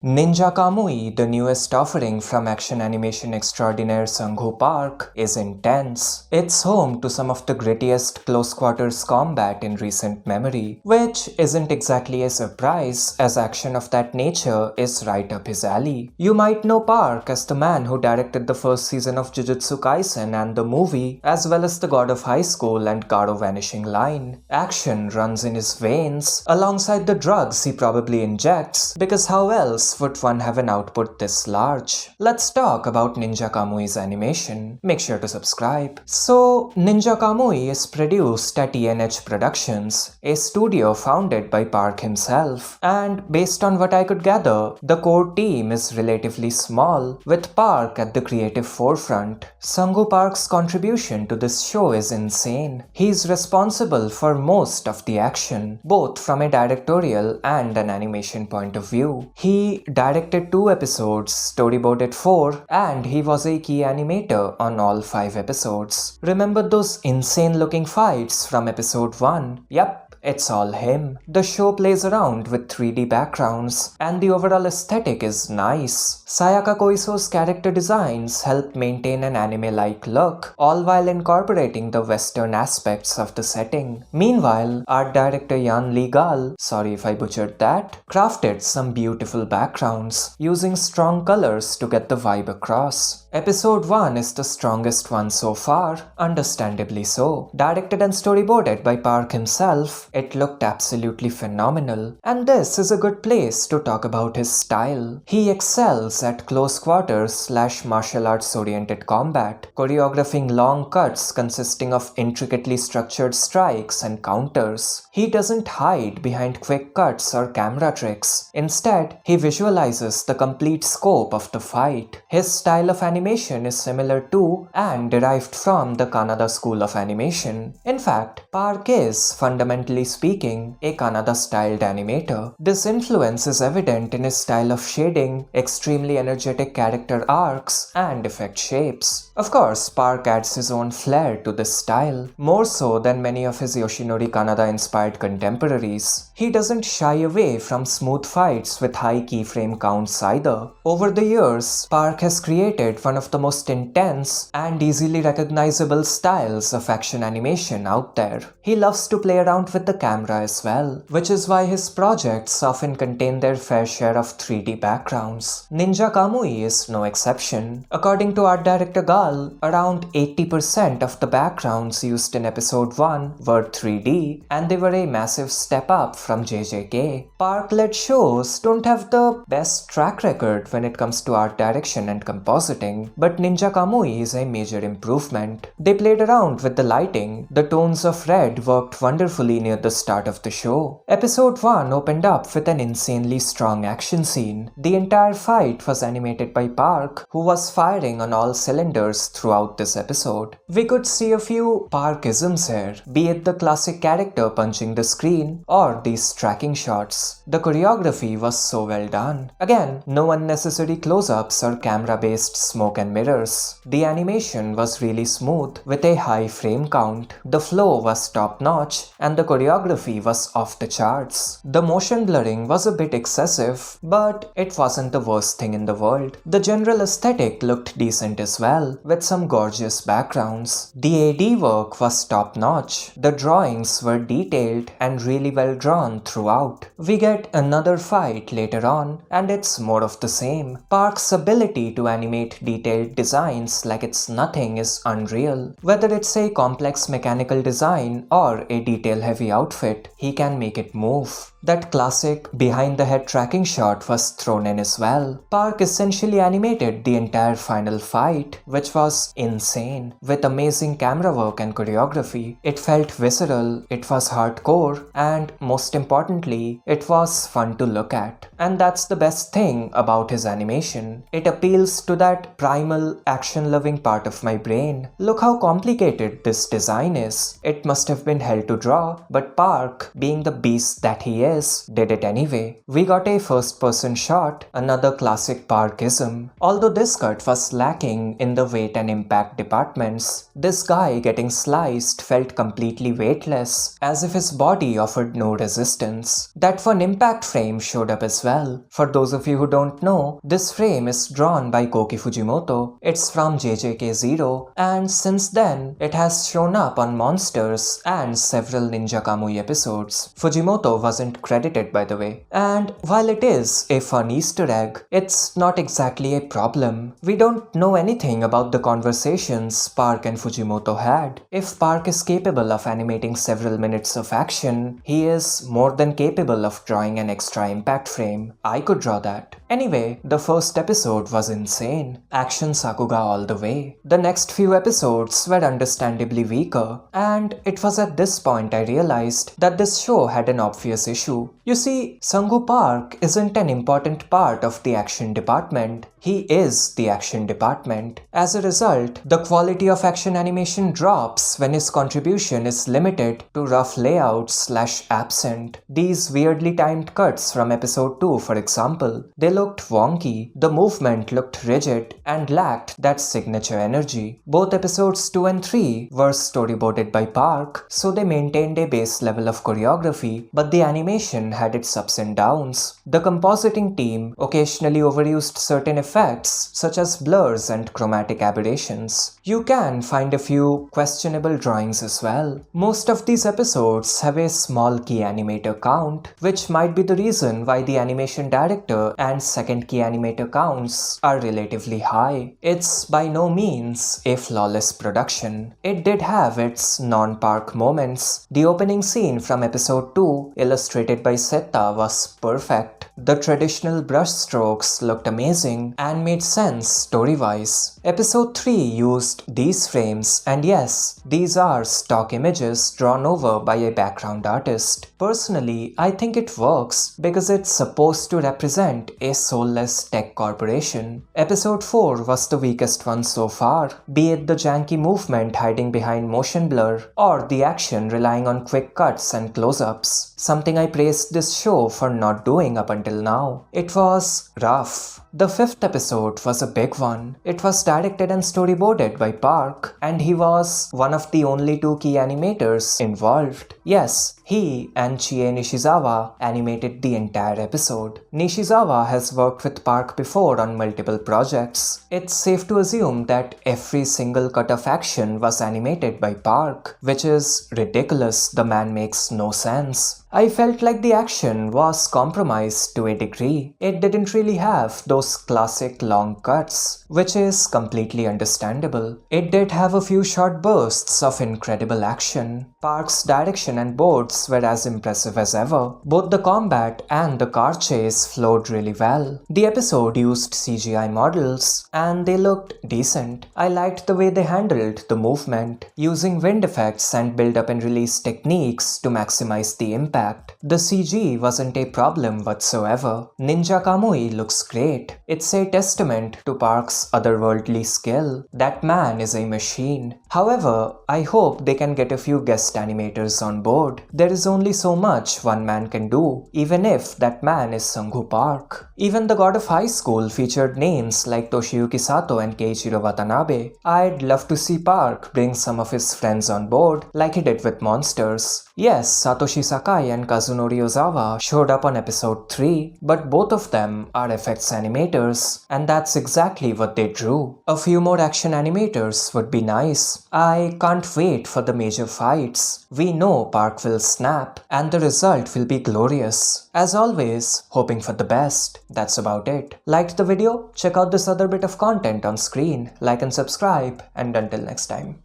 Ninja Kamui, the newest offering from action animation extraordinaire Sangho Park, is intense. It's home to some of the grittiest close quarters combat in recent memory, which isn't exactly a surprise as action of that nature is right up his alley. You might know Park as the man who directed the first season of Jujutsu Kaisen and the movie, as well as the God of High School and Garo Vanishing Line. Action runs in his veins, alongside the drugs he probably injects, because how else would one have an output this large? Let's talk about Ninja Kamui's animation. Make sure to subscribe. So, Ninja Kamui is produced at ENH Productions, a studio founded by Park himself, and based on what I could gather, the core team is relatively small, with Park at the creative forefront. Sangho Park's contribution to this show is insane. He's responsible for most of the action, both from a directorial and an animation point of view. He directed 2 episodes, storyboarded 4, and he was a key animator on all 5 episodes. Remember those insane looking fights from episode 1? Yep. It's all him. The show plays around with 3D backgrounds, and the overall aesthetic is nice. Sayaka Koiso's character designs help maintain an anime-like look, all while incorporating the Western aspects of the setting. Meanwhile, art director Jan Lee Gal, sorry if I butchered that, crafted some beautiful backgrounds, using strong colors to get the vibe across. Episode 1 is the strongest one so far, understandably so. Directed and storyboarded by Park himself, it looked absolutely phenomenal. And this is a good place to talk about his style. He excels at close quarters / martial arts oriented combat, choreographing long cuts consisting of intricately structured strikes and counters. He doesn't hide behind quick cuts or camera tricks. Instead, he visualizes the complete scope of the fight. His style of animation is similar to and derived from the Kannada school of animation. In fact, Park is, fundamentally speaking, a Kannada-styled animator. This influence is evident in his style of shading, extremely energetic character arcs, and effect shapes. Of course, Park adds his own flair to this style, more so than many of his Yoshinori Kannada-inspired contemporaries. He doesn't shy away from smooth fights with high keyframe counts either. Over the years, Park has created one of the most intense and easily recognizable styles of action animation out there. He loves to play around with the camera as well, which is why his projects often contain their fair share of 3D backgrounds. Ninja Kamui is no exception. According to art director Gal, around 80% of the backgrounds used in episode 1 were 3D, and they were a massive step up from JJK. Park-led shows don't have the best track record when it comes to art direction and compositing, but Ninja Kamui is a major improvement. They played around with the lighting. The tones of red worked wonderfully near the start of the show. Episode 1 opened up with an insanely strong action scene. The entire fight was animated by Park, who was firing on all cylinders throughout this episode. We could see a few Parkisms here, be it the classic character punching the screen or these tracking shots. The choreography was so well done. Again, no unnecessary close-ups or camera-based smoke and mirrors. The animation was really smooth with a high frame count. The flow was top-notch and the choreography was off the charts. The motion blurring was a bit excessive, but it wasn't the worst thing in the world. The general aesthetic looked decent as well, with some gorgeous backgrounds. The AD work was top-notch. The drawings were detailed and really well drawn throughout. We get another fight later on, and it's more of the same. Park's ability to animate detailed designs like it's nothing is unreal. Whether it's a complex mechanical design or a detail-heavy outfit, he can make it move. That classic behind-the-head tracking shot was thrown in as well. Park essentially animated the entire final fight, which was insane, with amazing camera work and choreography. It felt visceral, it was hardcore, and most importantly, it was fun to look at. And that's the best thing about his animation. It appeals to that primal, action-loving part of my brain. Look how complicated this design is. It must have have been hell to draw, but Park, being the beast that he is, did it anyway. We got a first-person shot, another classic Parkism. Although this cut was lacking in the weight and impact departments, this guy getting sliced felt completely weightless, as if his body offered no resistance. That one impact frame showed up as well. For those of you who don't know, this frame is drawn by Koki Fujimoto. It's from JJK0, and since then, it has shown up on Monsters and several Ninja Kamui episodes. Fujimoto wasn't credited, by the way. And while it is a fun Easter egg, it's not exactly a problem. We don't know anything about the conversations Park and Fujimoto had. If Park is capable of animating several minutes of action, he is more than capable of drawing an extra impact frame. I could draw that. Anyway, the first episode was insane. Action Sakuga all the way. The next few episodes were understandably weaker, and it was at this point I realized that this show had an obvious issue. You see, Sangho Park isn't an important part of the action department. He is the action department. As a result, the quality of action animation drops when his contribution is limited to rough layouts/absent. These weirdly timed cuts from episode 2, for example, they looked wonky, the movement looked rigid, and lacked that signature energy. Both episodes 2 and 3 were storyboarded by Park, so they maintained a base level of choreography, but the animation had its ups and downs. The compositing team occasionally overused certain effects, such as blurs and chromatic aberrations. You can find a few questionable drawings as well. Most of these episodes have a small key animator count, which might be the reason why the animation director and second key animator counts are relatively high. It's by no means a flawless production. It did have its non-Park moments. The opening scene from episode 2, illustrated by Setta, was perfect. The traditional brushstrokes looked amazing and made sense story-wise. Episode 3 used these frames, and yes, these are stock images drawn over by a background artist. Personally, I think it works because it's supposed to represent a soulless tech corporation. Episode 4 was the weakest one so far, be it the janky movement hiding behind motion blur or the action relying on quick cuts and close-ups, something I praised this show for not doing up until now. It was rough. The 5th episode was a big one. It was directed and storyboarded by Park, and he was one of the only 2 key animators involved. Yes, he and Chie Nishizawa animated the entire episode. Nishizawa has worked with Park before on multiple projects. It's safe to assume that every single cut of action was animated by Park, which is ridiculous. The man makes no sense. I felt like the action was compromised to a degree. It didn't really have those classic long cuts, which is completely understandable. It did have a few short bursts of incredible action. Park's direction and boards were as impressive as ever. Both the combat and the car chase flowed really well. The episode used CGI models, and they looked decent. I liked the way they handled the movement, using wind effects and build-up and release techniques to maximize the impact. The CG wasn't a problem whatsoever. Ninja Kamui looks great. It's a testament to Park's otherworldly skill. That man is a machine. However, I hope they can get a few guest animators on board. There is only so much one man can do, even if that man is Sangho Park. Even the God of High School featured names like Toshiyuki Sato and Keiichiro Watanabe. I'd love to see Park bring some of his friends on board, like he did with Monsters. Yes, Satoshi Sakai and Kazunori Ozawa showed up on episode 3, but both of them are effects animators, and that's exactly what they drew. A few more action animators would be nice. I can't wait for the major fights. We know Park will snap, and the result will be glorious. As always, hoping for the best. That's about it. Liked the video? Check out this other bit of content on screen. Like and subscribe, and until next time.